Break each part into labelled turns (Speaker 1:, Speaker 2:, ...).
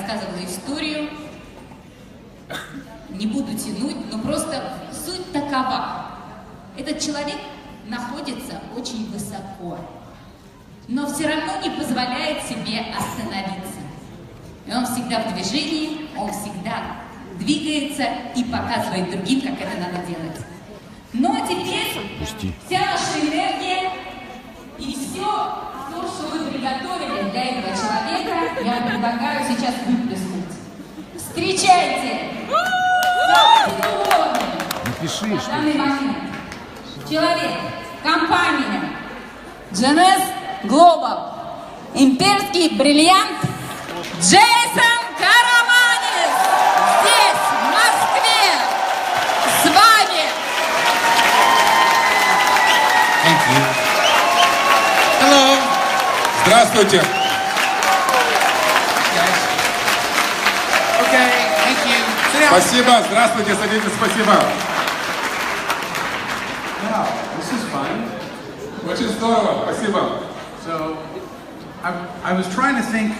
Speaker 1: рассказывала историю. Не буду тянуть, но просто суть такова. Этот человек находится очень высоко, но все равно не позволяет себе остановиться. И он всегда в движении, он всегда двигается и показывает другим, как это надо делать. Ну а теперь вся наша энергия и все то, что вы приготовили для этого человека, я предлагаю сейчас выплеснуть. Встречайте!
Speaker 2: Напиши,
Speaker 1: в данный момент человек, компания GNS Global, Имперский Брилиант, Джейсон Караманис здесь, в Москве, с вами.
Speaker 3: Thank you. Hello.
Speaker 4: Здравствуйте.
Speaker 3: Okay, thank you. Sit down.
Speaker 4: Спасибо. Здравствуйте. Садитесь. Спасибо.
Speaker 3: Wow, this is fun.
Speaker 4: Очень здорово. Спасибо.
Speaker 3: So, I was trying to think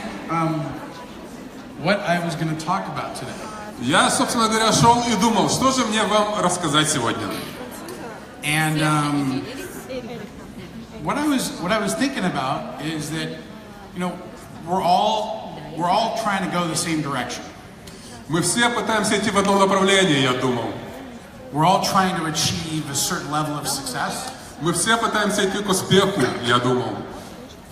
Speaker 3: what I was going to talk about today.
Speaker 4: Я, собственно говоря, шел и думал, что же мне вам рассказать сегодня.
Speaker 3: And what I was thinking about is that, you know, we're all trying to go the same direction.
Speaker 4: Мы все пытаемся идти в одном направлении, я думал.
Speaker 3: We're all trying to achieve a certain level of success.
Speaker 4: Мы все пытаемся идти к успеху, я думал.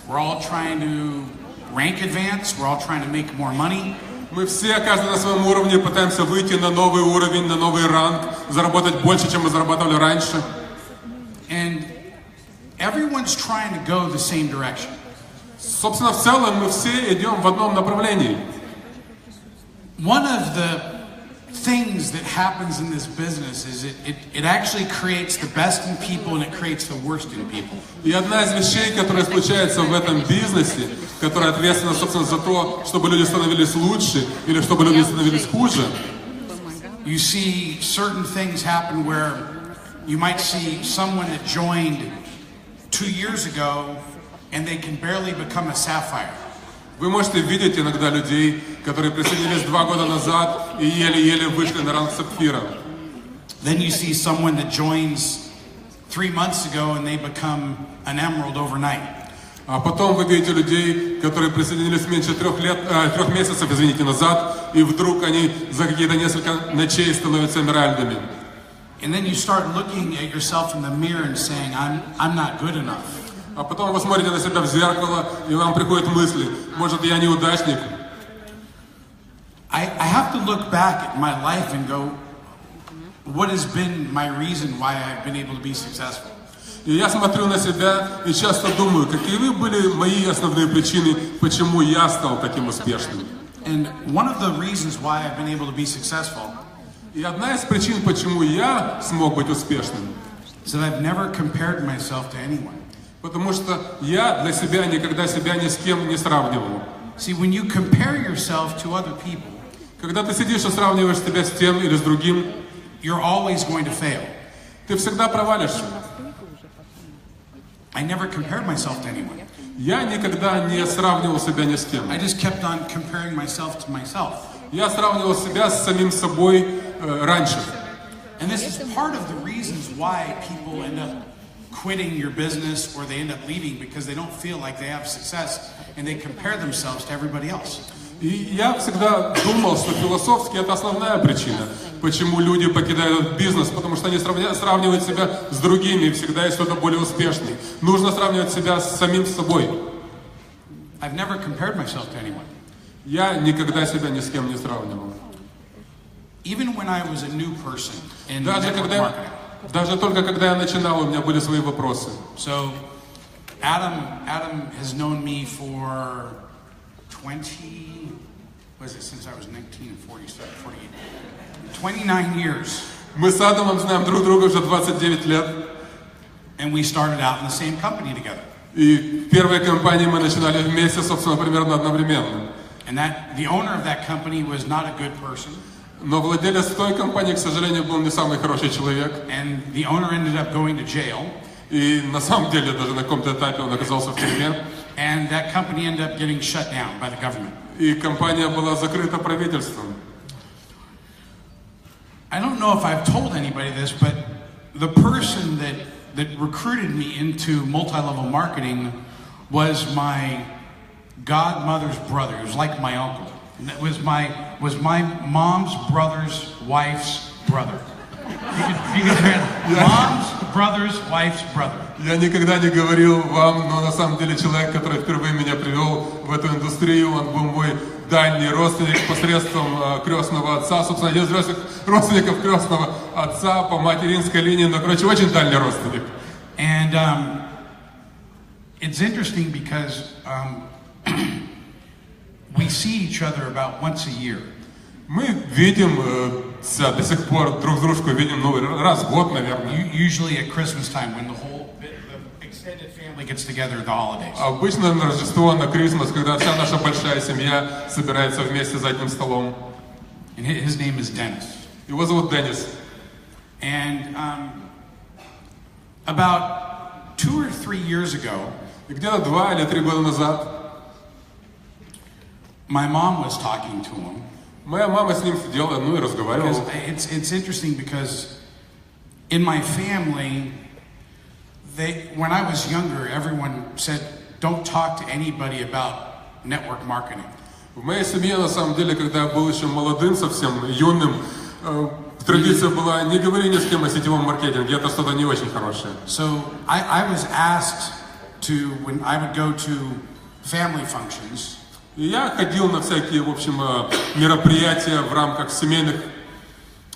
Speaker 3: We're all trying to rank advance. We're all trying to make more money.
Speaker 4: Мы все, каждый на своем уровне, пытаемся выйти на новый уровень, на новый ранг, заработать больше, чем мы зарабатывали раньше.
Speaker 3: And everyone's trying to go the same direction.
Speaker 4: Собственно, в целом мы все идем в одном направлении.
Speaker 3: One of the things that happens in this business is it actually creates the best in people and it creates the worst in people.
Speaker 4: И одна из вещей, которая случается в этом бизнесе, которая ответственна, собственно, за то, чтобы люди становились лучше или чтобы люди становились хуже.
Speaker 3: You see certain things happen where you might see someone that joined 2 years ago and they can barely become a sapphire.
Speaker 4: Вы можете видеть иногда людей, которые присоединились 2 года назад и еле-еле вышли на ранг сапфира.
Speaker 3: Then you see someone that joins 3 months ago and they become an emerald overnight.
Speaker 4: А потом вы видите людей, которые присоединились меньше 3 месяцев, извините, назад, и вдруг они за какие-то несколько ночей становятся эмеральдами.
Speaker 3: And then you start looking at yourself in the mirror and saying, I'm not good enough.
Speaker 4: А потом вы смотрите на себя в зеркало, и вам приходят мысли, может, я неудачник.
Speaker 3: I have to look back at my life and go, what has been my reason why I've been able to be successful?
Speaker 4: И я смотрю на себя и часто думаю, какие были мои основные причины, почему я стал таким успешным.
Speaker 3: And one of the reasons why I've been able to be successful
Speaker 4: И одна из причин, почему я смог быть успешным,
Speaker 3: is that I've never compared myself to anyone.
Speaker 4: потому что я для себя никогда себя ни с кем не сравнивал.
Speaker 3: See, when you compare yourself to other people,
Speaker 4: Когда ты сидишь и сравниваешь себя с тем или с другим,
Speaker 3: you're always going to fail.
Speaker 4: ты всегда провалишься.
Speaker 3: I never compared myself to anyone.
Speaker 4: Я никогда не сравнивал себя ни с кем.
Speaker 3: I just kept on comparing myself to myself.
Speaker 4: Я сравнивал себя с самим собой раньше.
Speaker 3: And this is part of the reasons why people end up quitting your business or they end up leaving because they don't feel like they have success and they compare themselves to everybody else.
Speaker 4: И я всегда думал, что философски это основная причина, почему люди покидают этот бизнес, потому что они сравнивают себя с другими, и всегда есть кто-то более успешный. Нужно сравнивать себя с самим собой.
Speaker 3: I've never compared myself to anyone.
Speaker 4: Я никогда себя ни с кем не сравнивал.
Speaker 3: Even when I was a new person in network marketing.
Speaker 4: Даже только когда я начинал, у меня были свои вопросы.
Speaker 3: So, Adam has known me for since I was 19 and 47, 48, 29 years.
Speaker 4: Мы с Адамом знаем друг друга уже 29 лет.
Speaker 3: And we started out in the same company together.
Speaker 4: И в первой компании мы начинали вместе, собственно, примерно одновременно.
Speaker 3: And the owner of that company was not a good person.
Speaker 4: Но владелец той компании, к сожалению, был не самый хороший человек.
Speaker 3: And the owner ended up going to jail.
Speaker 4: И на самом деле даже на каком-то этапе он оказался в тюрьме.
Speaker 3: And that company ended up getting shut down by the government.
Speaker 4: И компания была закрыта правительством.
Speaker 3: I don't know if I've told anybody this, but the person that recruited me into multi-level marketing was my godmother's brother. It was like my uncle. It was my mom's brother's wife's brother. You can translate. Mom's brother's wife's brother.
Speaker 4: Я никогда не говорил вам, но на самом деле человек, который впервые меня привел в эту индустрию, он был мой дальний родственник посредством крестного отца, собственно, один из родственников крестного отца по материнской линии, но, короче, очень дальний родственник.
Speaker 3: And it's interesting because we see each other about once a year.
Speaker 4: Мы видим до сих пор друг дружку видим раз в год, наверное.
Speaker 3: Usually at Christmas time when the extended family gets together at the holidays.
Speaker 4: Обычно на Рождество, на Крисмас, когда вся наша большая семья собирается вместе за одним столом.
Speaker 3: And his name is Dennis.
Speaker 4: Его зовут Денис.
Speaker 3: And about 2 or 3 years ago,
Speaker 4: где-то 2 или 3 года назад,
Speaker 3: my mom was talking to him.
Speaker 4: Моя мама с ним сидела, и разговаривала.
Speaker 3: It's interesting because in my family, when I was younger, everyone said, "Don't talk to anybody about network marketing."
Speaker 4: В моей семье, на самом деле, когда я был еще молодым, совсем юным, традиция была: не говори ни с кем о сетевом маркетинге, это что-то не очень хорошее.
Speaker 3: So I was asked to, when I would go to family functions.
Speaker 4: И я ходил на всякие, в общем, мероприятия в рамках семейных.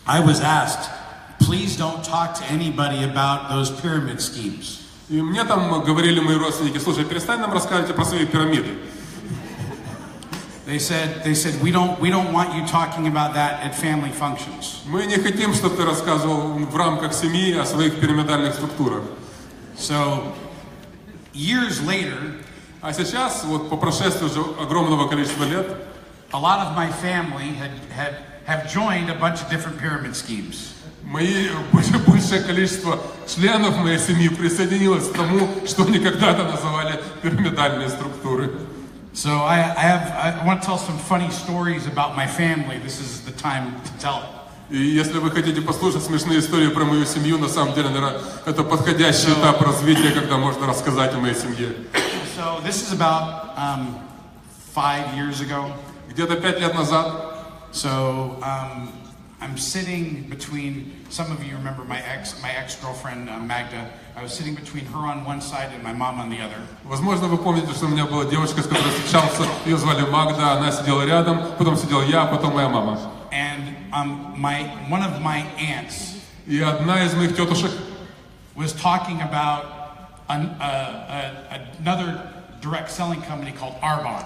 Speaker 3: I was asked, please don't talk to anybody about those pyramid schemes.
Speaker 4: И мне там говорили мои родственники: слушай, перестань нам рассказывать про свои пирамиды.
Speaker 3: They said we don't want you talking about that at family functions.
Speaker 4: Мы не хотим, чтобы ты рассказывал в рамках семьи о своих пирамидальных структурах.
Speaker 3: So years later,
Speaker 4: а сейчас, вот по прошествии уже огромного количества лет,
Speaker 3: a lot of my family have joined a bunch of different pyramid schemes.
Speaker 4: Большее количество членов моей семьи присоединилось к тому, что они когда-то называли пирамидальные структуры.
Speaker 3: So I want to tell some funny stories about my family. This is the time to tell it.
Speaker 4: И если вы хотите послушать смешные истории про мою семью, на самом деле, наверное, это подходящий этап развития, когда можно рассказать о моей семье.
Speaker 3: So this is about 5 years ago.
Speaker 4: Где-то 5 лет назад.
Speaker 3: So I'm sitting between. Some of you remember my ex-girlfriend Magda. I was sitting between her on one side and my mom on the other.
Speaker 4: Возможно, вы помните, что у меня была девушка, с которой встречался. Ее звали Магда, она сидела рядом, потом сидел я, потом моя мама.
Speaker 3: And one of my aunts.
Speaker 4: И одна из моих тетушек
Speaker 3: was talking about another direct selling company called Arbonne.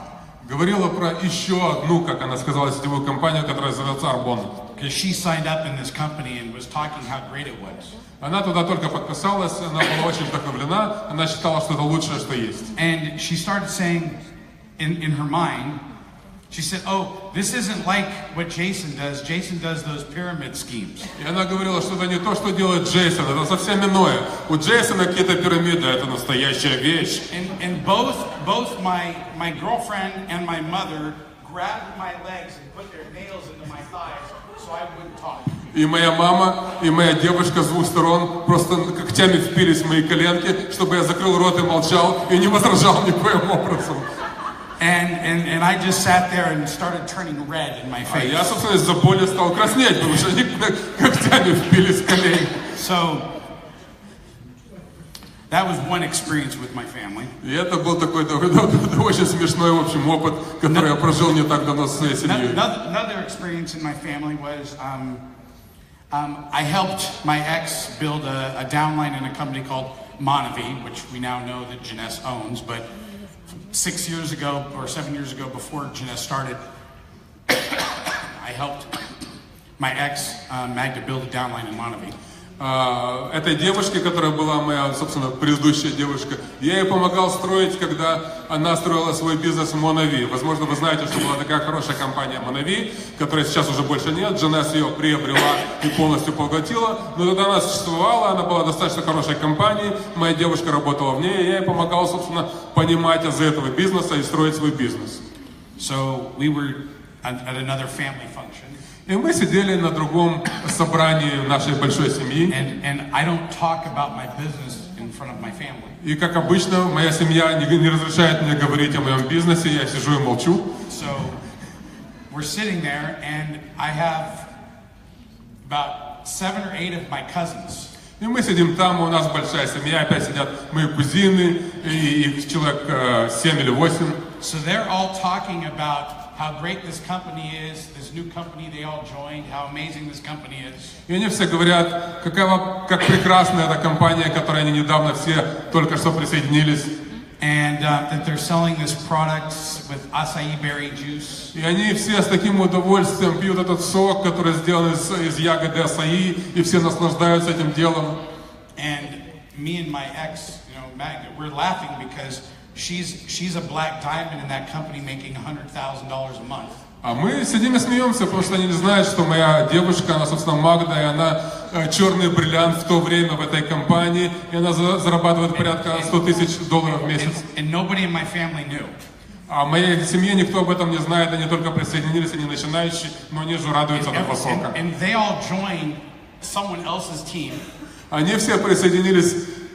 Speaker 4: Говорила про еще одну, как она сказала, сетевую компанию, которая называется Arbonne.
Speaker 3: Because she signed up in this company and was talking how great it was.
Speaker 4: Она туда только подписалась, она была очень вдохновлена, она считала, что это лучшее, что есть.
Speaker 3: And she started saying, in her mind, she said, "Oh, this isn't like what Jason does. Jason does those pyramid schemes."
Speaker 4: И она говорила, что это не то, что делает Джейсон, это совсем иное. У Джейсона какие-то пирамиды, это настоящая вещь.
Speaker 3: And both my girlfriend and my mother grabbed my legs and put their nails into my thighs so I wouldn't talk.
Speaker 4: И моя мама, и моя девушка с двух сторон просто когтями впились в мои коленки, чтобы я закрыл рот и молчал, и не возражал никоим образом.
Speaker 3: And I just sat there and started turning red in my face.
Speaker 4: А я, собственно, из-за боли стал краснеть, потому что они когтями впились в колени.
Speaker 3: So that was one experience with my family.
Speaker 4: И это был такой очень смешной, в общем, опыт, который я прожил не так давно с своей семьей.
Speaker 3: Another experience in my family was I helped my ex build a downline in a company called Monavi, which we now know that Jeunesse owns, but 6 years ago or 7 years ago, before Jeunesse started, I helped my ex Magda build a downline in Monavi.
Speaker 4: Этой девушке, которая была моя, собственно, предыдущая девушка, я ей помогал строить, когда она строила свой бизнес в Монави. Возможно, вы знаете, что была такая хорошая компания Монави, которая сейчас уже больше нет. Дженес ее приобрела и полностью поглотила. Но тогда она существовала, она была достаточно хорошей компанией. Моя девушка работала в ней, и я ей помогал, собственно, понимать азы этого бизнеса и строить свой бизнес.
Speaker 3: So we were at another family function.
Speaker 4: И мы сидели на другом собрании нашей большой семьи.
Speaker 3: And I don't talk about my business in front of my family.
Speaker 4: И как обычно, моя семья не разрешает мне говорить о моем бизнесе, я сижу и молчу.
Speaker 3: So we're sitting there, and I have about 7 or 8 of my cousins.
Speaker 4: И мы сидим там, у нас большая семья, опять сидят мои кузины, и их человек 7 или 8.
Speaker 3: So they're all talking about how great this company is, this new company they all joined, how amazing this company is.
Speaker 4: И они все говорят, как прекрасна эта компания, к которой они недавно все только что присоединились.
Speaker 3: And that they're selling this product with acai berry juice.
Speaker 4: И они все с таким удовольствием пьют этот сок, который сделан из ягоды acai, и все наслаждаются этим делом.
Speaker 3: And me and my ex, Magda, we're laughing because she's a black diamond in that company making $100,000 a month.
Speaker 4: А мы сидим и смеемся, потому что они не знают, что моя девушка, она, собственно, Магда, и она черный бриллиант в то время в этой компании, и она зарабатывает порядка $100,000 в месяц.
Speaker 3: And nobody in my family knew.
Speaker 4: А в моей семье никто об этом не знает, они только присоединились, они начинающие, но они же радуются от этого сока.
Speaker 3: And they all joined someone else's team.
Speaker 4: Они все присоединились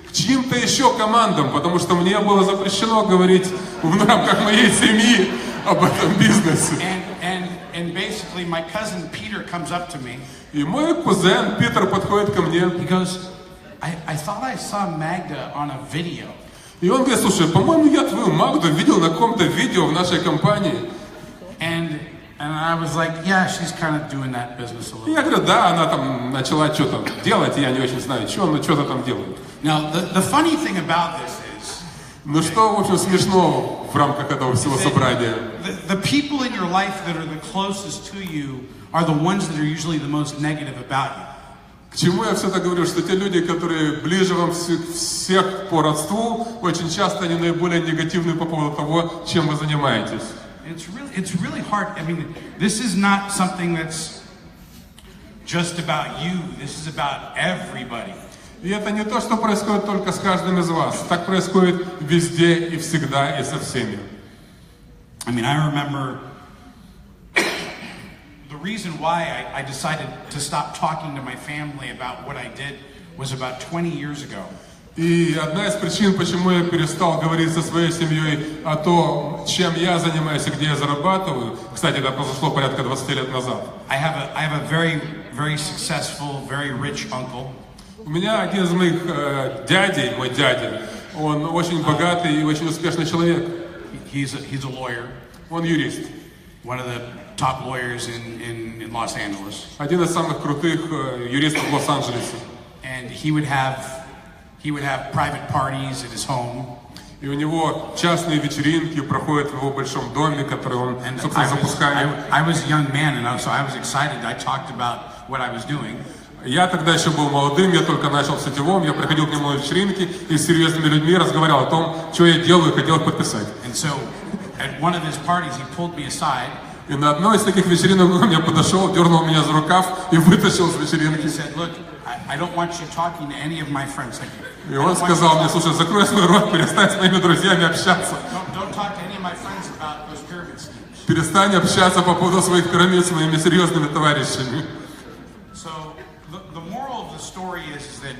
Speaker 4: к чьим-то еще командам, потому что мне было запрещено говорить в рамках моей семьи об этом бизнесе.
Speaker 3: And basically my cousin Peter comes up to me.
Speaker 4: И мой кузен Питер подходит ко мне.
Speaker 3: He goes, I thought I saw Magda on a video.
Speaker 4: И он говорит, слушай, по-моему, я твою Магду видел на каком-то видео в нашей компании.
Speaker 3: And I was like, yeah, she's kind of doing that business a little.
Speaker 4: Я говорю, да, она там начала что-то делать, я не очень знаю, что она что-то там делает.
Speaker 3: Now, the funny thing about this is,
Speaker 4: ну что, в общем, смешно в рамках этого всего собрания?
Speaker 3: The people in your life that are the closest to you are the ones that are usually the most negative about you.
Speaker 4: К чему я все это говорю? Что те люди, которые ближе вам всех по родству, очень часто они наиболее негативны по поводу того, чем вы занимаетесь.
Speaker 3: It's really hard. I mean, this is not something that's just about you. This is about everybody.
Speaker 4: И это не то, что происходит только с каждым из вас. Так происходит везде и всегда и со всеми.
Speaker 3: I mean, I remember the reason why I decided to stop talking to my family about what I did was about 20 years ago.
Speaker 4: И одна из причин, почему я перестал говорить со своей семьей о том, чем я занимаюсь и где я зарабатываю, кстати, это произошло порядка 20 лет назад.
Speaker 3: I have a very, very successful, very rich uncle.
Speaker 4: У меня один из моих дядей, мой дядя, он очень богатый и очень успешный человек.
Speaker 3: He's a lawyer.
Speaker 4: Он юрист.
Speaker 3: One of the top lawyers in Los Angeles.
Speaker 4: Один из самых крутых юристов в Лос-Анджелесе.
Speaker 3: And he would have private parties at his home.
Speaker 4: И у него частные вечеринки проходят в его большом доме, который он, собственно, запускает.
Speaker 3: I was a young man, and so I was excited. I talked about what I was doing.
Speaker 4: Я тогда еще был молодым, я только начал в сетевом, я приходил к нему на вечеринки и с серьезными людьми разговаривал о том, что я делаю, хотел их подписать.
Speaker 3: And so, at one of his parties, he pulled me aside.
Speaker 4: И на одной из таких вечеринок он мне подошел, дернул меня за рукав и вытащил с вечеринки.
Speaker 3: He said, "Look, I don't want you talking to any of my friends."
Speaker 4: И он сказал мне, слушай, закрой свой рот, перестань с моими друзьями общаться.
Speaker 3: Don't talk to any of my friends about those pyramid schemes.
Speaker 4: Перестань общаться по поводу своих пирамид с моими серьезными товарищами.
Speaker 3: So the moral of the story is that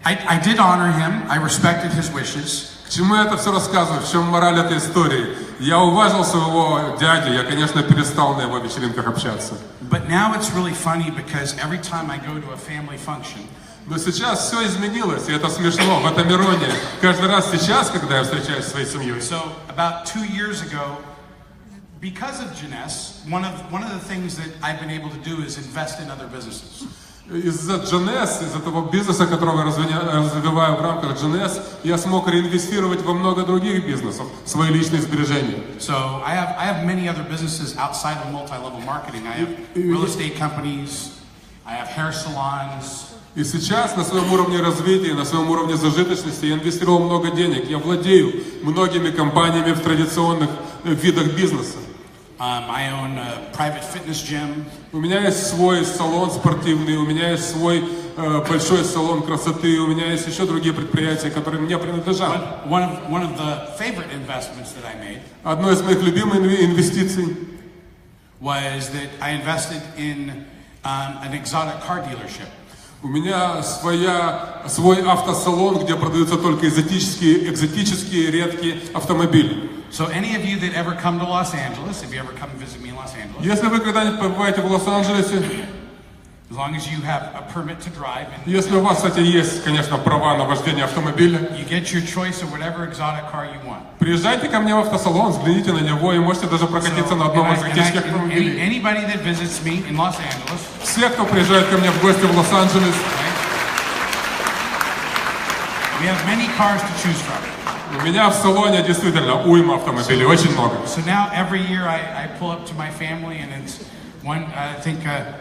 Speaker 3: I did honor him. I respected his wishes.
Speaker 4: К чему я это все рассказываю? В чем мораль этой истории? Я уважил своего дядю, я, конечно, перестал на его вечеринках общаться.
Speaker 3: But now it's really funny because every time I go to a family function.
Speaker 4: Но сейчас все изменилось, и это смешно, в этом ирония. Каждый раз сейчас, когда я встречаюсь со своей семьей.
Speaker 3: So about 2 years ago, because of Jeunesse, one of the things that I've been able to do is invest in other businesses.
Speaker 4: Из-за Jeunesse, из-за того бизнеса, который я развиваю в рамках Jeunesse, я смог реинвестировать во много других бизнесов, свои личные сбережения.
Speaker 3: So I have many other businesses outside of multi-level marketing. I have real estate companies, I have hair salons.
Speaker 4: И сейчас на своем уровне развития, на своем уровне зажиточности я инвестировал много денег. Я владею многими компаниями в традиционных видах бизнеса.
Speaker 3: I own a private fitness gym.
Speaker 4: У меня есть свой салон спортивный, у меня есть свой большой салон красоты, у меня есть еще другие предприятия, которые мне принадлежат.
Speaker 3: One of the favorite investments that I made
Speaker 4: Одно из моих любимых инвестиций
Speaker 3: was that I invested in an exotic car dealership.
Speaker 4: У меня свой автосалон, где продаются только экзотические редкие автомобили.
Speaker 3: So any of you that ever come to Los Angeles, if you ever come visit me in Los Angeles,
Speaker 4: Если вы когда-нибудь побываете в Лос-Анджелесе,
Speaker 3: as long as you have a permit to drive, and
Speaker 4: если у вас, кстати, есть, конечно, права на вождение автомобиля,
Speaker 3: you get your choice of whatever exotic car you want.
Speaker 4: приезжайте ко мне в автосалон, взгляните на него и можете даже прокатиться на одном из экзотических автомобилей.
Speaker 3: Anybody that visits me in Los Angeles,
Speaker 4: Все, кто приезжает ко мне в гости в Лос-Анджелес,
Speaker 3: we have many cars to choose from.
Speaker 4: у меня в салоне действительно уйма автомобилей, очень много.
Speaker 3: So now every year I pull up to my family, and it's one. I think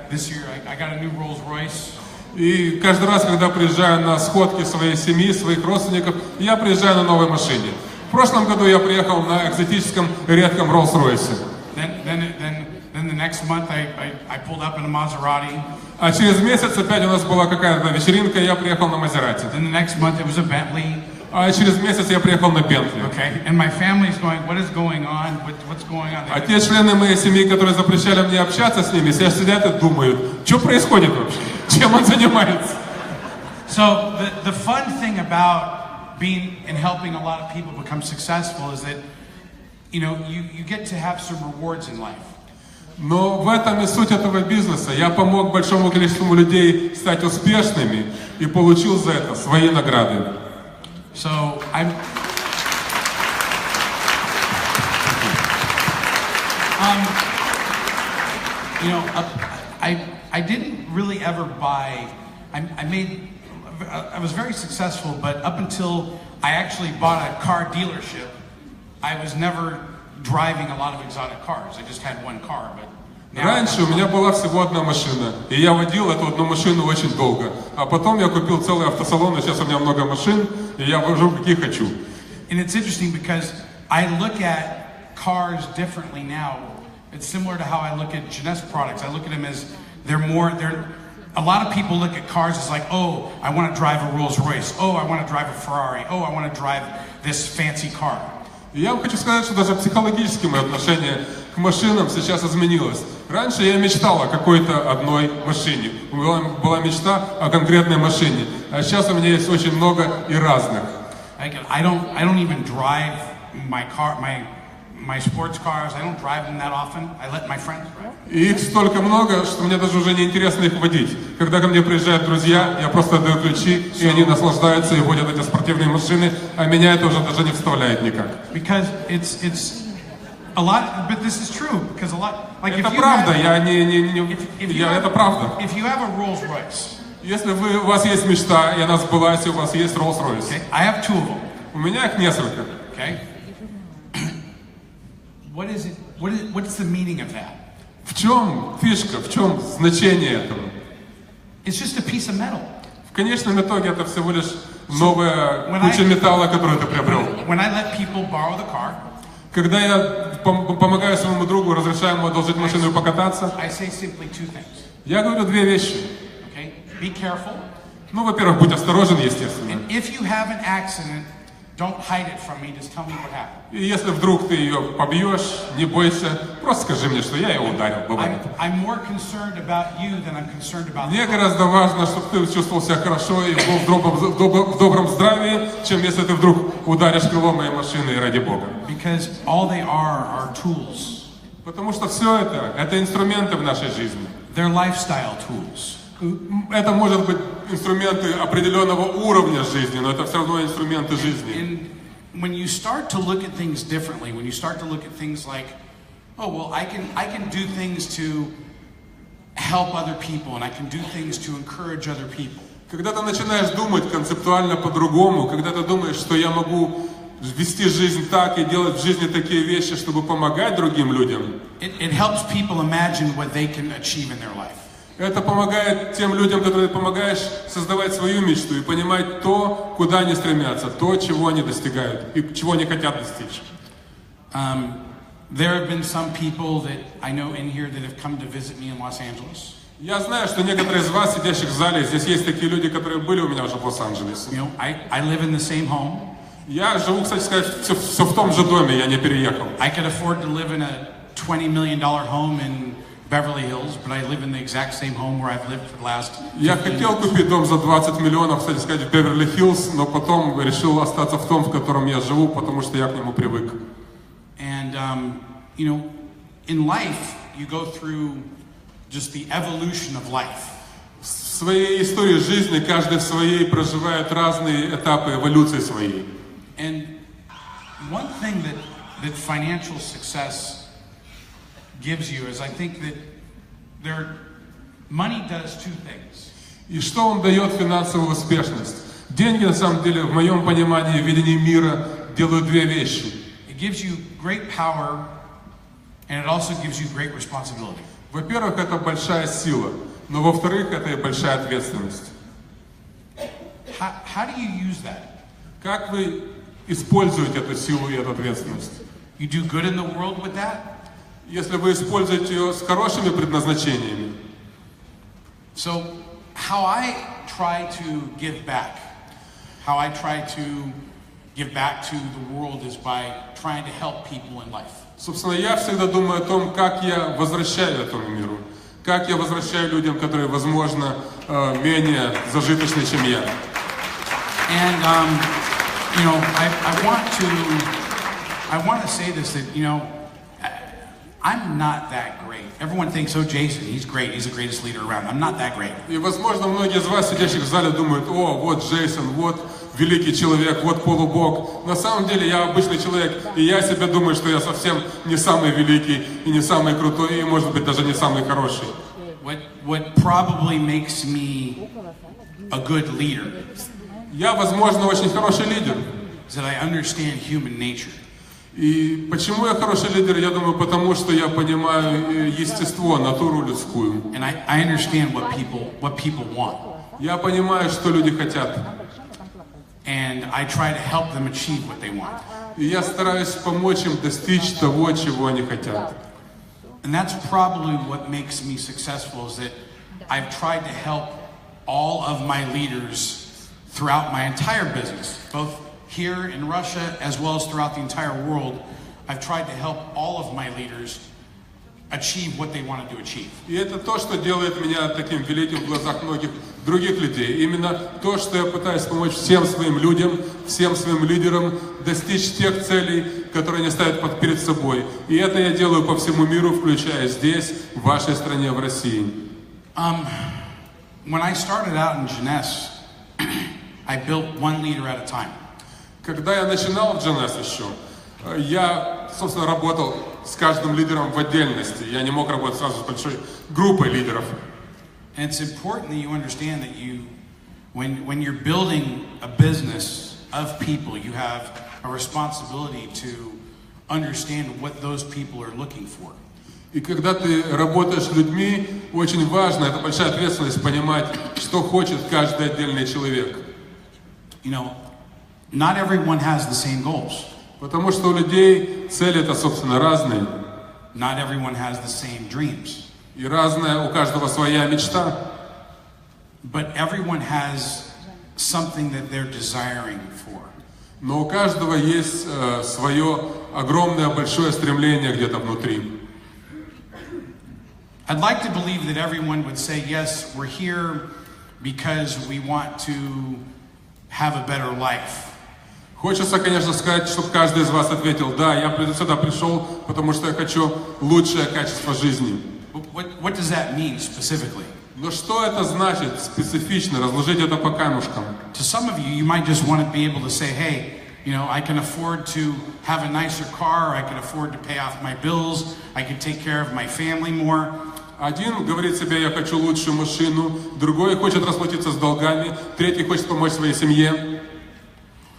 Speaker 3: this year I got a new Rolls Royce.
Speaker 4: И каждый раз, когда приезжаю на сходки своей семьи, своих родственников, я приезжаю на новой машине. В прошлом году я приехал на экзотическом редком Rolls-Royce.
Speaker 3: Then the next month I pulled up in a Maserati.
Speaker 4: А через месяц опять у нас была какая-то вечеринка, и я приехал на Мазерати.
Speaker 3: Then the next month it was a Bentley.
Speaker 4: А через месяц я приехал на Бентли.
Speaker 3: Okay, and my family's going, what is going on? What's going on?
Speaker 4: А те члены моей семьи, которые запрещали мне общаться с ними, сейчас сидят и думают, что происходит вообще? Чем он занимается?
Speaker 3: So the fun thing about being and helping a lot of people become successful is that, you know, you get to have some rewards in life.
Speaker 4: Но в этом и суть этого бизнеса. Я помог большому количеству людей стать успешными и получил за это свои награды.
Speaker 3: So I'm. You know, I didn't really ever buy. I was very successful, but up until I actually bought a car dealership, I was never driving a lot of exotic cars. I just had one car, but.
Speaker 4: Раньше у меня была всего одна машина, и я водил эту одну машину очень долго. А потом я купил целый автосалон, и сейчас у меня много машин, и я вожу какие хочу.
Speaker 3: And it's interesting because I look at cars differently now. It's similar to how I look at Jeunesse products. I look at them as a lot of people look at cars as like, oh, I want to drive a Rolls Royce. Oh, I want to drive a Ferrari. Oh, I want to drive this fancy car.
Speaker 4: И я вам хочу сказать, что даже психологически мое отношение к машинам сейчас изменилось. Раньше я мечтал о какой-то одной машине. Была мечта о конкретной машине. А сейчас у меня есть очень много и разных.
Speaker 3: I don't even drive my sports cars. I don't drive them that often. I let my friends drive.
Speaker 4: И их столько много, что мне даже уже не интересно их водить. Когда ко мне приезжают друзья, я просто отдаю ключи, и они наслаждаются и водят эти спортивные машины, а меня это уже даже не вставляет никак.
Speaker 3: Because it's a lot, but this is true because a lot. Like
Speaker 4: это правда, это правда.
Speaker 3: If you have a Rolls Royce,
Speaker 4: если у вас есть мечта, и она сбылась, и у вас есть Rolls-Royce.
Speaker 3: Okay, I have two of them.
Speaker 4: У меня их несколько.
Speaker 3: Okay. What is it? What's the meaning of that?
Speaker 4: В чем фишка, в чем значение этого?
Speaker 3: It's just a piece of metal.
Speaker 4: В конечном итоге это всего лишь новая куча металла, которую ты приобрел.
Speaker 3: When I let people borrow the car,
Speaker 4: когда я помогаю своему другу, разрешаю ему одолжить машину и покататься,
Speaker 3: I say simply two things.
Speaker 4: Я говорю две вещи.
Speaker 3: Okay, be careful.
Speaker 4: Ну, во-первых, будь осторожен, естественно.
Speaker 3: And if you have an accident, don't hide it from me. Just tell me what happened.
Speaker 4: И если вдруг ты ее побьешь, не бойся, просто скажи мне, что я ее ударил. Бывает.
Speaker 3: I'm more concerned about you than I'm concerned about.
Speaker 4: Мне гораздо важно, чтобы ты чувствовал себя хорошо и был в добром здравии, чем если ты вдруг ударишь крыло моей машины, и ради Бога.
Speaker 3: Because all they are tools.
Speaker 4: Потому что все это инструменты в нашей жизни.
Speaker 3: They're lifestyle tools.
Speaker 4: Это может быть инструменты определенного уровня жизни, но это все равно инструменты жизни.
Speaker 3: And when you start to look at things differently, when you start to look at things like, oh well, I can do things to help other people, and I can do things to encourage other people.
Speaker 4: Когда ты начинаешь думать концептуально по-другому, когда ты думаешь, что я могу вести жизнь так и делать в жизни такие вещи, чтобы помогать другим людям,
Speaker 3: it helps people imagine what they can achieve in their life.
Speaker 4: Это помогает тем людям, которым ты помогаешь, создавать свою мечту и понимать то, куда они стремятся, то, чего они достигают и чего они хотят достичь.
Speaker 3: There have been some people that I know in here that have come to visit me in Los Angeles.
Speaker 4: Я знаю, что некоторые из вас, сидящих в зале, здесь есть такие люди, которые были у меня уже в Лос-Анджелесе.
Speaker 3: You know, I live in the same home.
Speaker 4: Я живу, кстати сказать, все в том же доме, я не переехал.
Speaker 3: I could afford to live in a $20 million home in Beverly Hills, but I live in the exact same home where I've lived for the last 15
Speaker 4: Я хотел купить дом за 20 миллионов, кстати сказать, в Беверли-Хиллз, но потом решил остаться в том, в котором я живу, потому что я к нему привык.
Speaker 3: And, you know, in life, you go through just the evolution of life.
Speaker 4: В своей истории жизни каждый в своей проживает разные этапы эволюции своей.
Speaker 3: And one thing that financial success gives you is, I think that money does two things.
Speaker 4: И что вам дает финансовую успешность? Деньги, на самом деле, в моем понимании, видении мира, делают две вещи.
Speaker 3: It gives you great power, and it also gives you great responsibility.
Speaker 4: Во-первых, это большая сила, но во-вторых, это и большая ответственность.
Speaker 3: How do you use that?
Speaker 4: Как вы используете эту силу и эту ответственность?
Speaker 3: You do good in the world with that?
Speaker 4: Если вы используете ее с хорошими предназначениями.
Speaker 3: So, how I try to give back to the world is by trying to help people in life.
Speaker 4: Собственно, я всегда думаю о том, как я возвращаю этому миру. Как я возвращаю людям, которые, возможно, менее зажиточны, чем я.
Speaker 3: And, you know, I want to say this, that, you know, I'm not that great. Everyone thinks, oh, Jason, he's great. He's the greatest leader around. I'm not that great.
Speaker 4: И, возможно, многие из вас, сидящих в зале, думают, о, вот Джейсон, вот великий человек, вот полубог. На самом деле, я обычный человек, и я себе думаю, что я совсем не самый великий, и не самый крутой, и, может быть, даже не самый хороший.
Speaker 3: What probably makes me a good leader
Speaker 4: Я, возможно, очень хороший лидер.
Speaker 3: is that I understand human nature.
Speaker 4: И почему я хороший лидер? Я думаю, потому что я понимаю естество, натуру людскую.
Speaker 3: And I understand what people want.
Speaker 4: Я понимаю, что люди хотят.
Speaker 3: And I try to help them achieve what they want.
Speaker 4: И я стараюсь помочь им достичь того, чего они хотят.
Speaker 3: And that's probably what makes me successful, is that I've tried to help all of my leaders throughout my entire business, both here in Russia as well as throughout the entire world. I've tried to help all of my leaders achieve what they wanted to achieve.
Speaker 4: И это то, что делает меня таким великим в глазах многих других людей. Именно то, что я пытаюсь помочь всем своим людям, всем своим лидерам достичь тех целей, которые они ставят перед собой. И это я делаю по всему миру, включая здесь, в вашей стране, в России.
Speaker 3: When I started out in Jeunesse, I built one leader at a time.
Speaker 4: Когда я начинал в Jeunesse еще, я, собственно, работал с каждым лидером в отдельности. Я не мог работать сразу с большой группой лидеров.
Speaker 3: And it's important that you understand that when you're building a business of people, you have a responsibility to understand what those people are looking for.
Speaker 4: И когда ты работаешь с людьми, очень важно, это большая ответственность, понимать, что хочет каждый отдельный человек.
Speaker 3: You know, not everyone has the same goals.
Speaker 4: Потому что у людей цели-то, собственно, разные.
Speaker 3: Not everyone has the same dreams.
Speaker 4: И разная, у каждого своя мечта.
Speaker 3: But everyone has something that they're desiring for.
Speaker 4: Но у каждого есть свое огромное, большое стремление где-то внутри.
Speaker 3: I'd like to believe that everyone would say, yes, we're here because we want to have a better life.
Speaker 4: Хочется, конечно, сказать, чтобы каждый из вас ответил, да, я сюда пришел, потому что я хочу лучшее качество жизни.
Speaker 3: What does that mean specifically?
Speaker 4: Но что это значит специфично, разложить это по камушкам?
Speaker 3: To some of you might just want to be able to say, hey, you know, I can afford to have a nicer car, I can afford to pay off my bills, I can take care of my family more.
Speaker 4: Один говорит себе, я хочу лучшую машину, другой хочет расплатиться с долгами, третий хочет помочь своей семье.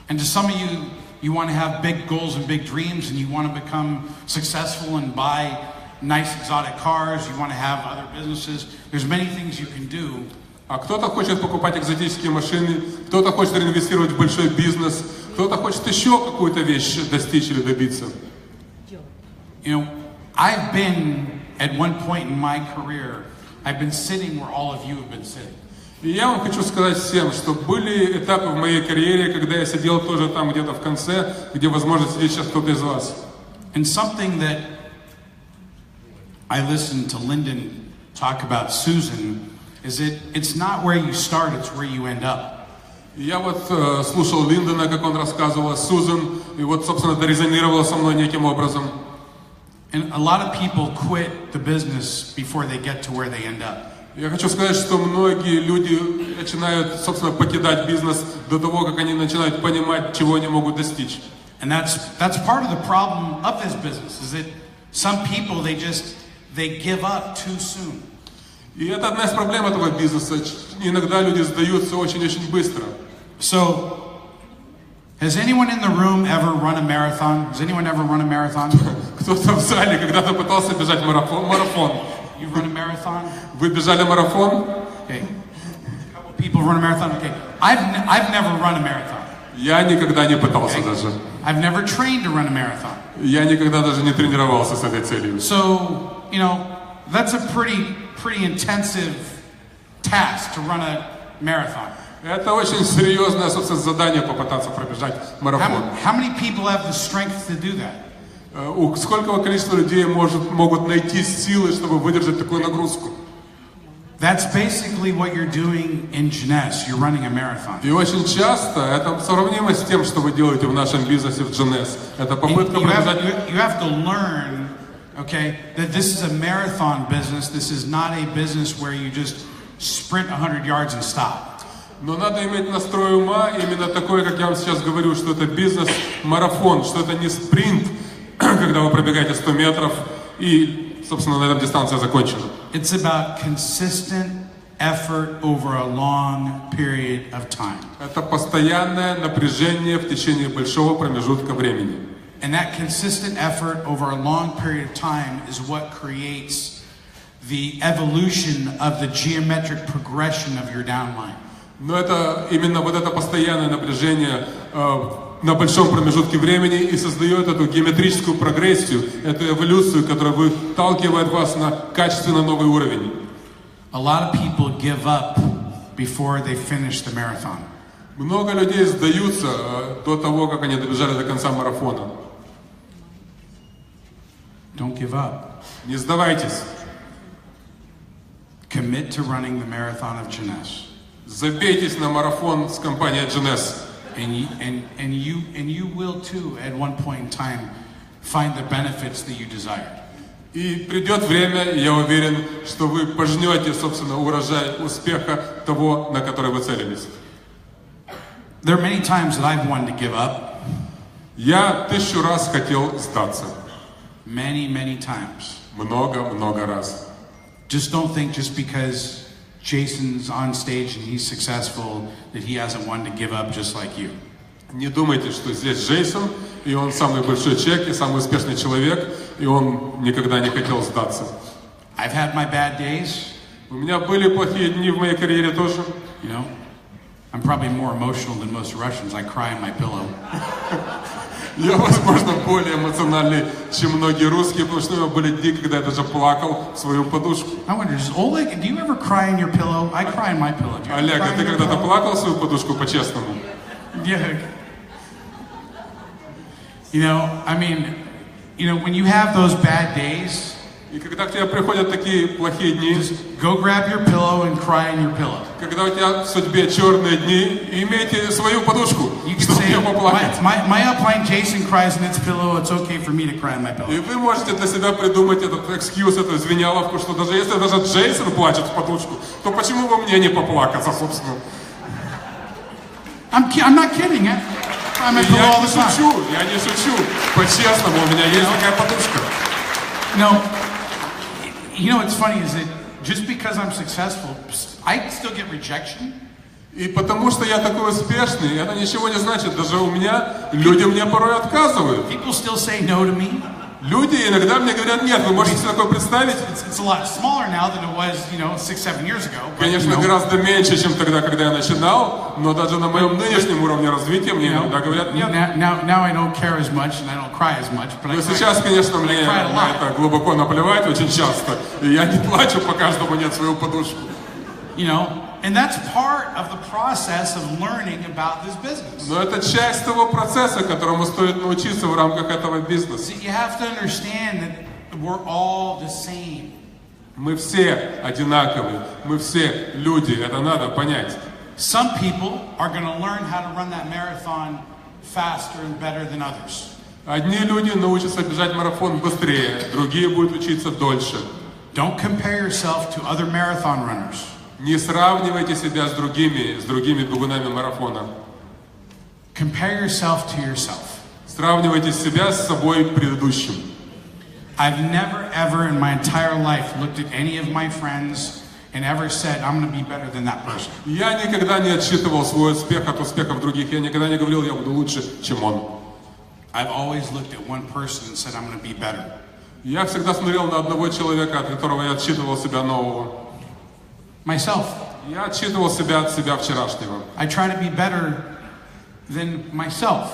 Speaker 3: And to some of you, you want to have big goals and big dreams, and you want to become successful and buy nice exotic cars, you want to have other businesses. There's many things you can do.
Speaker 4: А кто-то хочет покупать экзотические машины, кто-то хочет инвестировать в большой бизнес, кто-то хочет еще какую-то вещь достичь или добиться.
Speaker 3: You know, I've been at one point in my career I've been sitting where all of you have been sitting.
Speaker 4: И я вам хочу сказать всем, что были этапы в моей карьере, когда я сидел тоже там где-то в конце, где, возможно, сидит сейчас кто-то из вас.
Speaker 3: And something that I listened to Lyndon talk about Susan is that it's not where you start, it's where you end up.
Speaker 4: Я вот слушал Линдона, как он рассказывал о Сузан, и вот, собственно, это резонировало со мной неким образом.
Speaker 3: And a lot of people quit the business before they get to where they end up.
Speaker 4: Я хочу сказать, что многие люди начинают, собственно, покидать бизнес до того, как они начинают понимать, чего они могут достичь.
Speaker 3: And that's part of the problem of this business, is that some people, they give up too soon.
Speaker 4: И это одна из проблем этого бизнеса. Иногда люди сдаются очень-очень быстро.
Speaker 3: So, has anyone in the room ever run a marathon? Has anyone ever run a marathon?
Speaker 4: Кто-то в зале когда-то пытался бежать марафон.
Speaker 3: You've run a marathon?
Speaker 4: Вы бежали марафон?
Speaker 3: Okay. A couple people run a marathon. Okay. I've never run a marathon.
Speaker 4: Я никогда не пытался даже.
Speaker 3: I've never trained to run a marathon.
Speaker 4: Я никогда даже не тренировался с этой целью.
Speaker 3: So, that's a pretty intensive task to run a marathon.
Speaker 4: Это очень серьезное, собственно, задание попытаться пробежать марафон.
Speaker 3: How many people have the strength to do that?
Speaker 4: У сколького количества людей могут найти силы, чтобы выдержать такую нагрузку?
Speaker 3: That's basically what you're doing in Jeunesse. You're running a marathon.
Speaker 4: И очень часто это сравнимо с тем, что вы делаете в нашем бизнесе в Jeunesse. Это попытка пробежать.
Speaker 3: You have to learn, okay, that this is a marathon business. This is not a business where you just sprint 100 yards and stop.
Speaker 4: Но надо иметь настрой ума именно такой, как я вам сейчас говорю, что это бизнес-марафон, что это не спринт, когда вы пробегаете 100 метров и, собственно, на этом дистанция закончена.
Speaker 3: It's about consistent effort over a long period of time.
Speaker 4: Это постоянное напряжение в течение большого промежутка времени.
Speaker 3: And that consistent effort over a long period of time is what creates the evolution of the geometric progression of your downline.
Speaker 4: Но это именно вот это постоянное напряжение на большом промежутке времени и создает эту геометрическую прогрессию, эту эволюцию, которая выталкивает вас на качественно новый уровень.
Speaker 3: A lot of people give up before they finish the marathon.
Speaker 4: Много людей сдаются до того, как они добежали до конца марафона.
Speaker 3: Don't give up.
Speaker 4: Не сдавайтесь.
Speaker 3: Commit to running the marathon of Jeunesse.
Speaker 4: Забейтесь на марафон с компанией Jeunesse.
Speaker 3: And you will too at one point in time find the benefits that you desire.
Speaker 4: И придет время, я уверен, что вы пожнете, собственно, урожай успеха того, на который вы целились.
Speaker 3: There are many times that I've wanted to give up.
Speaker 4: Я 1000 раз хотел сдаться.
Speaker 3: Many times.
Speaker 4: Много раз.
Speaker 3: Just don't think just because Jason's on stage and he's successful that he hasn't wanted to give up just like you.
Speaker 4: Не думайте, что здесь Джейсон, и он самый большой человек, и самый успешный человек, и он никогда не хотел сдаться.
Speaker 3: I've had my bad days.
Speaker 4: У меня были плохие дни в моей карьере тоже.
Speaker 3: I'm probably more emotional than most Russians. I cry in my pillow.
Speaker 4: Я, возможно, более эмоциональный, чем многие русские, потому что у меня были дни, когда я даже плакал в свою подушку.
Speaker 3: I wonder, Oleg, do you ever cry in your pillow? I cry in my pillow.
Speaker 4: Олег, а ты когда-то плакал в свою подушку по-честному?
Speaker 3: Yeah. When you have those bad days,
Speaker 4: и когда к тебе приходят такие плохие дни,
Speaker 3: go grab your pillow and cry in your pillow.
Speaker 4: Когда у тебя в судьбе черные дни, имейте свою подушку, чтобы ее поплакать.
Speaker 3: My upline Jason cries in its pillow. It's okay for me to cry in my pillow.
Speaker 4: И вы можете для себя придумать этот excuse, эту извиняловку, что даже если даже Джейсон плачет в подушку, то почему бы мне не поплакаться, собственно?
Speaker 3: I'm not kidding. I'm at pillow all the time.
Speaker 4: Я не шучу. По-честному, у меня есть такая подушка.
Speaker 3: What's funny is that just because I'm successful, I still get rejection.
Speaker 4: И потому что я такой успешный, это ничего не значит. Даже у меня люди мне порой отказывают.
Speaker 3: People still say no to me.
Speaker 4: Люди иногда мне говорят, нет, вы можете себе такое представить?
Speaker 3: It's a lot smaller now than it was, 6-7 years ago.
Speaker 4: Конечно, гораздо меньше, чем тогда, когда я начинал, но даже на моем нынешнем уровне развития мне иногда говорят, нет.
Speaker 3: Now I don't care as much and I don't cry as much. But
Speaker 4: Но сейчас, конечно, мне на это глубоко наплевать очень часто, и я не плачу по каждому нет свою подушку.
Speaker 3: And that's part of the process of learning about this business.
Speaker 4: Но это часть того процесса, которому стоит научиться в рамках этого бизнеса.
Speaker 3: You have to understand that we're all the same.
Speaker 4: Мы все одинаковые, мы все люди, это надо понять.
Speaker 3: Some people are going to learn how to run that marathon faster and better than others.
Speaker 4: Одни люди научатся бежать марафон быстрее, другие будут учиться дольше.
Speaker 3: Don't compare yourself to other marathon runners.
Speaker 4: Не сравнивайте себя с другими бегунами марафона.
Speaker 3: Compare yourself to yourself.
Speaker 4: Сравнивайте себя с собой предыдущим.
Speaker 3: I've never ever in my entire life looked at any of my friends and ever said I'm going to be better than that person.
Speaker 4: Я никогда не отсчитывал свой успех от успехов других. Я никогда не говорил, я буду лучше, чем он.
Speaker 3: I've always looked at one person and said I'm going to be better.
Speaker 4: Я всегда смотрел на одного человека, от которого я отсчитывал себя нового.
Speaker 3: Myself.
Speaker 4: Я отсчитывал себя от себя вчерашнего.
Speaker 3: I try to be better than myself.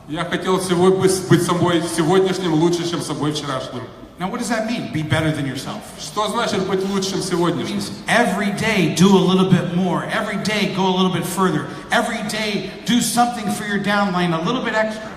Speaker 4: Я хотел быть собой сегодняшним лучше, чем собой вчерашним.
Speaker 3: Now what does that mean? Be better than yourself.
Speaker 4: Что значит быть лучшим сегодняшним?
Speaker 3: Every day do a little bit more. Every day go a little bit further. Every day do something for your downline a little bit extra.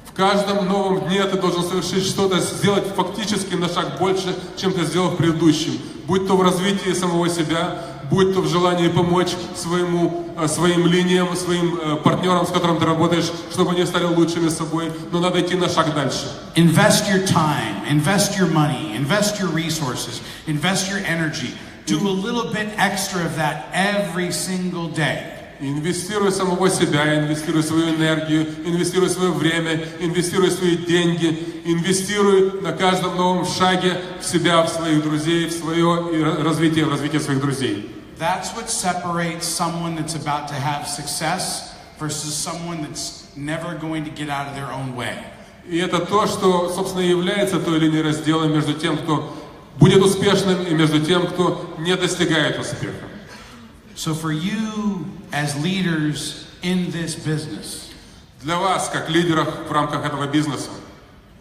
Speaker 4: В каждом новом дне ты должен совершить что-то, сделать фактически на шаг больше, чем ты сделал в предыдущем. Будь то в развитии самого себя, будь то в желании помочь своим линиям, своим партнерам, с которым ты работаешь, чтобы они стали лучшими собой. Но надо идти на шаг дальше.
Speaker 3: Invest your time, invest your money, invest your resources, invest your energy. Do a little bit extra of that every single day.
Speaker 4: Инвестируй самого себя, инвестируй свою энергию, инвестируй свое время, инвестируй свои деньги, инвестируй на каждом новом шаге в себя, в своих друзей, в свое развитие, в развитие своих друзей.
Speaker 3: That's what separates someone that's about to have success versus someone that's never going to get out of their own way.
Speaker 4: И это то, что, собственно, является той линией раздела между тем, кто будет успешным, и между тем, кто не достигает успеха.
Speaker 3: So for you as leaders in this business,
Speaker 4: для вас, как лидеров в рамках этого бизнеса,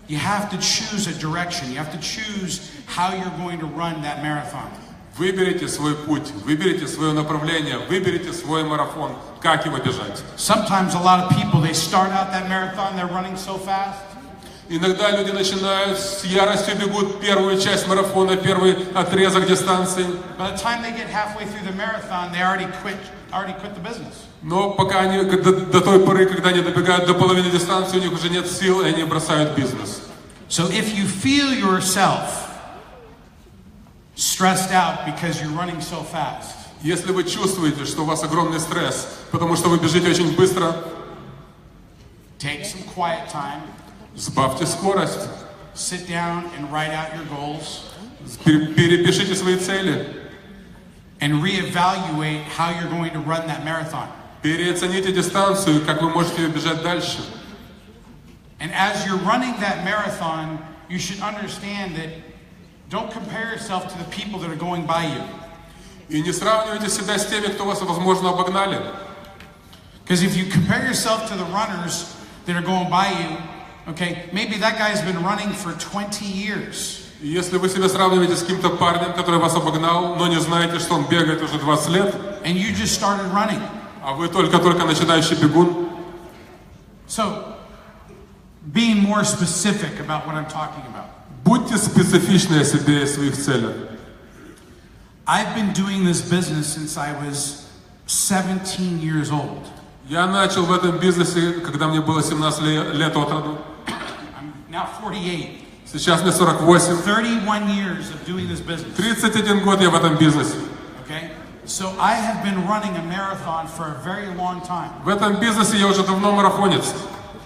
Speaker 3: you have to choose a direction. You have to choose how you're going to run that marathon.
Speaker 4: Выберите свой путь, выберите свое направление, выберите свой марафон, как его бежать.
Speaker 3: Sometimes a lot of people, they start out that marathon, they're running so fast.
Speaker 4: Иногда люди начинают с яростью бегут первую часть марафона, первый отрезок дистанции.
Speaker 3: By the time they get halfway through the marathon, they already quit the business.
Speaker 4: Но пока они до той поры, когда они добегают до половины дистанции, у них уже нет сил, и они бросают бизнес.
Speaker 3: So if you feel yourself stressed out because you're running so fast,
Speaker 4: если вы чувствуете, что у вас огромный стресс, потому что вы бежите очень быстро,
Speaker 3: take some quiet time.
Speaker 4: Сбавьте скорость.
Speaker 3: Sit down and write out your goals.
Speaker 4: Перепишите свои цели.
Speaker 3: And reevaluate how you're going to run that marathon.
Speaker 4: Переоцените дистанцию, как вы можете бежать дальше.
Speaker 3: And as you're running that marathon, you should understand that don't compare yourself to the people that are going by you.
Speaker 4: И не сравнивайте себя с теми, кто вас, возможно, обогнали.
Speaker 3: Because if you compare yourself to the runners that are going by you, okay, maybe that guy's been running for 20 years.
Speaker 4: Если вы себя сравниваете с каким-то парнем, который вас обогнал, но не знаете, что он бегает уже 20 лет,
Speaker 3: and you just started running.
Speaker 4: А вы только начинающий бегун.
Speaker 3: So, being more specific about what I'm talking about.
Speaker 4: Будьте специфичны о себе и своих целях.
Speaker 3: I've been doing this business since I was 17 years old.
Speaker 4: Я начал в этом бизнесе, когда мне было 17 лет от роду.
Speaker 3: I'm now 48.
Speaker 4: Сейчас мне 48.
Speaker 3: 31 years of doing this business.
Speaker 4: 31 год я в этом бизнесе.
Speaker 3: Okay? So I have been running a marathon for a very long time.
Speaker 4: В этом бизнесе я уже давно марафонец.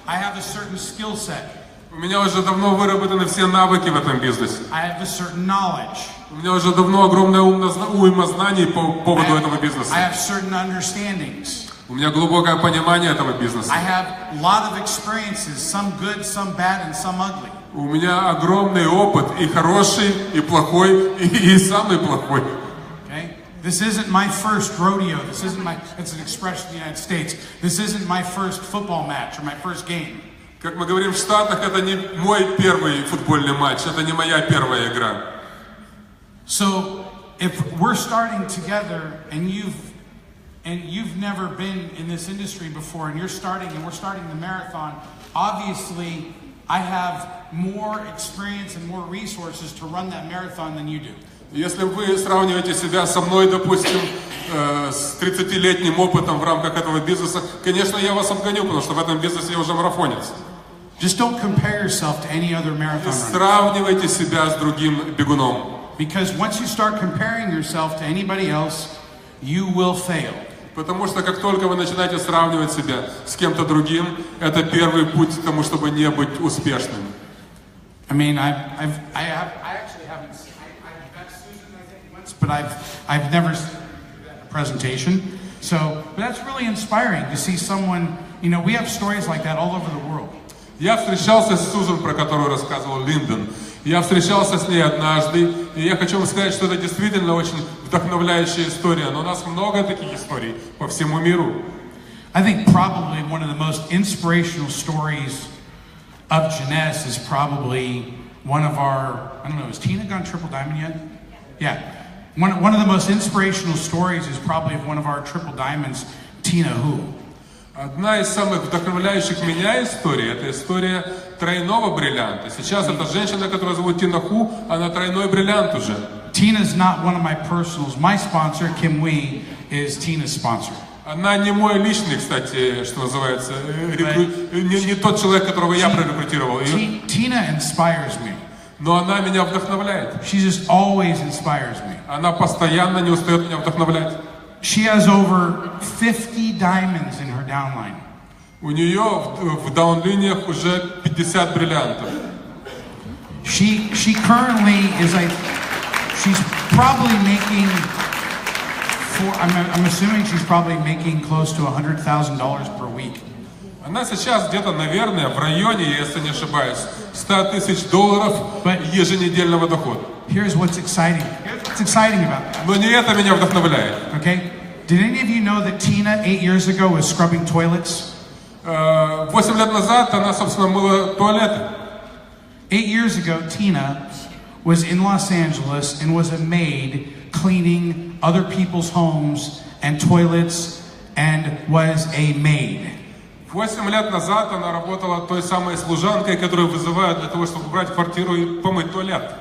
Speaker 3: I have a certain skill set.
Speaker 4: У меня уже давно выработаны все навыки в этом бизнесе.
Speaker 3: I have a certain knowledge.
Speaker 4: У меня уже давно огромная уйма знаний по поводу этого бизнеса.
Speaker 3: I have certain understandings.
Speaker 4: У меня глубокое понимание этого бизнеса.
Speaker 3: I have a lot of experiences, some good, some bad, and some ugly.
Speaker 4: У У меня огромный опыт, и хороший, и плохой, и самый плохой.
Speaker 3: Okay? This isn't my first rodeo. This isn't my, it's an expression in the United States. This isn't my first football match or my first game.
Speaker 4: Как мы говорим в Штатах, это не мой первый футбольный матч, это не моя первая игра.
Speaker 3: So, if we're starting together and you've never been in this industry before and we're starting the marathon, obviously I have more experience and more resources to run that marathon than you do.
Speaker 4: Если вы сравниваете себя со мной, допустим, с 30-летним опытом в рамках этого бизнеса, конечно, я вас обгоню, потому что в этом бизнесе я уже марафонец.
Speaker 3: Just don't compare yourself to any other marathon runner.
Speaker 4: Сравнивайте себя с другим бегуном.
Speaker 3: Because once you start comparing yourself to anybody else, you will fail.
Speaker 4: Потому что как только вы начинаете сравнивать себя с кем-то другим, это первый путь к тому, чтобы не быть успешным.
Speaker 3: I mean, I actually haven't seen, I've met Susan, I think, once, but I've never seen a presentation. So, but that's really inspiring to see someone, you know, we have stories like that all over the world.
Speaker 4: Я встречался с Сузан, про которую рассказывал Линдон. Я встречался с ней однажды, и я хочу вам сказать, что это действительно очень вдохновляющая история. Но у нас много таких историй по всему миру.
Speaker 3: I think probably one of the most inspirational stories of Jeunesse is probably one of our, I don't know, has Tina gone Triple Diamond yet? Yeah. One of the most inspirational stories is probably of one of our Triple Diamonds, Tina Hu.
Speaker 4: Одна из самых вдохновляющих меня историй, это история тройного бриллианта. Сейчас эта женщина, которая зовут Тина Ху, она тройной бриллиант уже.
Speaker 3: Tina's not one of my personals. My sponsor, Kim Wee, is Tina's sponsor.
Speaker 4: Она не мой личный, кстати, что называется, не тот человек, которого я прорекрутировал.
Speaker 3: Tina inspires me.
Speaker 4: Но она меня вдохновляет.
Speaker 3: She just always inspires me.
Speaker 4: Она постоянно не устает меня вдохновлять.
Speaker 3: She has over 50 diamonds in her downline.
Speaker 4: У нее в даунлиниях уже 50 бриллиантов.
Speaker 3: She currently is like, she's probably making, I'm assuming she's probably making close to $100,000 per week.
Speaker 4: Она сейчас где-то, наверное, в районе, если не ошибаюсь, $100,000 еженедельного дохода.
Speaker 3: Here's what's exciting. What's exciting about that?
Speaker 4: Но не это меня вдохновляет.
Speaker 3: Okay? Did any of you know that Tina 8 years ago was scrubbing toilets?
Speaker 4: 8 лет назад она, собственно, мыла туалеты.
Speaker 3: 8 years ago, Tina was in Los Angeles and was a maid cleaning other people's homes and toilets and was a maid.
Speaker 4: 8 лет назад она работала той самой служанкой, которую вызывают для того, чтобы убрать квартиру и помыть туалет.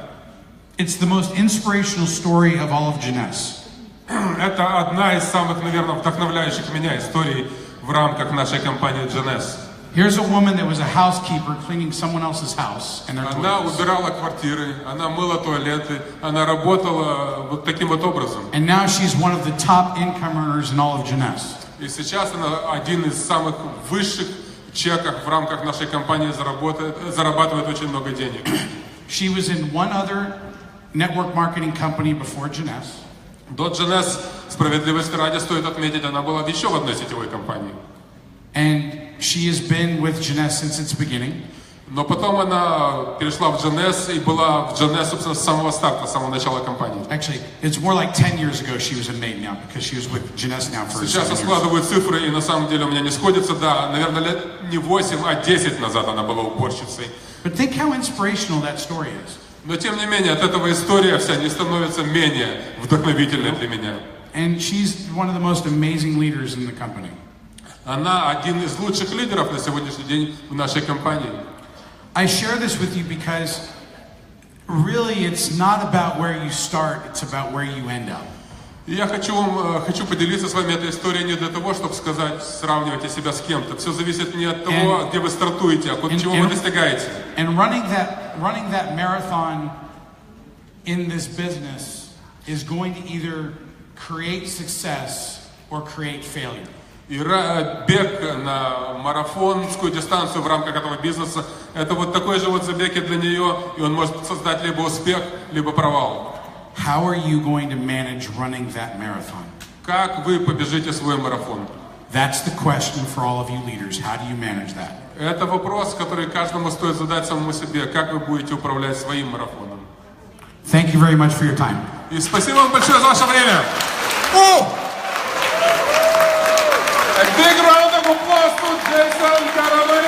Speaker 3: It's the most inspirational story of all of Jeunesse.
Speaker 4: Это одна из самых, наверное, вдохновляющих меня историй в рамках нашей компании Jeunesse.
Speaker 3: Here's a woman that was a housekeeper cleaning someone else's house and their toilets.
Speaker 4: Она убирала квартиры, она мыла туалеты, она работала вот таким вот образом.
Speaker 3: And now she's one of the top income earners in all of Jeunesse.
Speaker 4: И сейчас она один из самых высших чеков в рамках нашей компании, зарабатывает очень много денег.
Speaker 3: She was in one other network marketing company before Jeunesse.
Speaker 4: До Jeunesse, справедливости ради, стоит отметить, она была еще в одной сетевой компании.
Speaker 3: And she has been with Jeunesse since its beginning.
Speaker 4: Но потом она перешла в Jeunesse и была в Jeunesse, собственно, с самого старта, с самого начала компании.
Speaker 3: Actually, it's more like 10 years ago she was a maid now, because she was with Jeunesse now for 7 years.
Speaker 4: Сейчас я складываю цифры, и на самом деле у меня не сходится. Да, наверное, лет не 8, а 10 назад она была уборщицей.
Speaker 3: But think how inspirational that story is.
Speaker 4: Но тем не менее, от этого история вся не становится менее вдохновительной для меня.
Speaker 3: And she's one of the most amazing leaders in the company.
Speaker 4: Она один из лучших лидеров на сегодняшний день в нашей компании.
Speaker 3: I share this with you because really it's not about where you start, it's about where you end up.
Speaker 4: И я хочу поделиться с вами этой историей не для того, чтобы сказать, сравнивайте себя с кем-то. Все зависит не от того, где вы стартуете, а от чего вы достигаете.
Speaker 3: And running that marathon in this business is going to either create success or create failure.
Speaker 4: И бег на марафонскую дистанцию в рамках этого бизнеса, это вот такой же вот забег и для нее, и он может создать либо успех, либо провал.
Speaker 3: How are you going to manage running that marathon?
Speaker 4: Как вы побежите свой марафон?
Speaker 3: That's the question for all of you leaders. How do you manage that?
Speaker 4: Это вопрос, который каждому стоит задать самому себе. Как вы будете управлять своим марафоном?
Speaker 3: Thank you very much for your time.
Speaker 4: И спасибо вам большое за ваше время. A big round of applause to Джейсон Караманис.